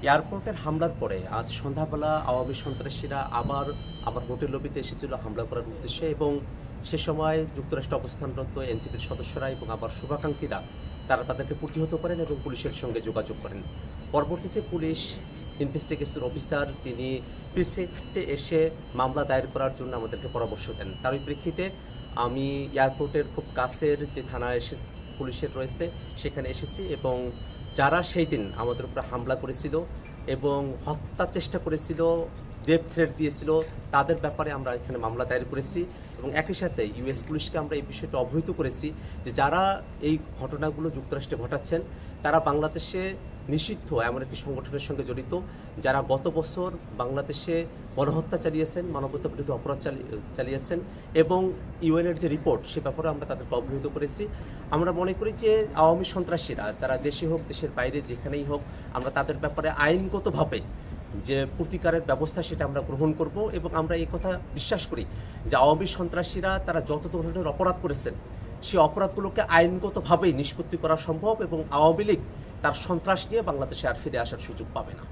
এয়ারপোর্টের হামলার পরে আজ সন্ধ্যাবেলা আওয়ামী সন্ত্রাসীরা আবার আমার হোটেল লবিতে এসেছিল হামলা করার উদ্দেশ্যে এবং সে সময় যুক্তরাষ্ট্রে অবস্থানরত এনসিপির সদস্যরা এবং আবার শুভাকাঙ্ক্ষীরা তারা তাদেরকে প্রতিহত করেন এবং পুলিশের সঙ্গে যোগাযোগ করেন। পরবর্তীতে পুলিশ ইনভেস্টিগেশন অফিসার তিনি প্রিসেক্টে এসে মামলা দায়ের করার জন্য আমাদেরকে পরামর্শ দেন। তারই প্রেক্ষিতে আমি এয়ারপোর্টের খুব কাছের যে থানা পুলিশের রয়েছে সেখানে এসেছি এবং যারা সেই দিন আমাদের উপরে হামলা করেছিল এবং হত্যার চেষ্টা করেছিল, রেপ থ্রেট দিয়েছিল, তাদের ব্যাপারে আমরা এখানে মামলা দায়ের করেছি এবং একই সাথে ইউএস পুলিশকে আমরা এই বিষয়টা অবহিত করেছি যে যারা এই ঘটনাগুলো যুক্তরাষ্ট্রে ঘটাচ্ছেন তারা বাংলাদেশে নিষিদ্ধ এমন একটি সংগঠনের সঙ্গে জড়িত, যারা গত বছর বাংলাদেশে গণহত্যা চালিয়েছেন, মানবতা বিরোধী অপরাধ চালিয়েছেন এবং ইউএনের যে রিপোর্ট সে ব্যাপারে আমরা তাদেরকে অবহিত করেছি। আমরা মনে করি যে আওয়ামী সন্ত্রাসীরা তারা দেশে হোক দেশের বাইরে যেখানেই হোক আমরা তাদের ব্যাপারে আইনগতভাবে যে প্রতিকারের ব্যবস্থা সেটা আমরা গ্রহণ করব এবং আমরা এই কথা বিশ্বাস করি যে আওয়ামী সন্ত্রাসীরা তারা যত ধরনের অপরাধ করেছেন সেই অপরাধগুলোকে আইনগতভাবেই নিষ্পত্তি করা সম্ভব এবং আওয়ামী লীগ তার সন্ত্রাস নিয়ে বাংলাদেশে আর ফিরে আসার সুযোগ পাবে না।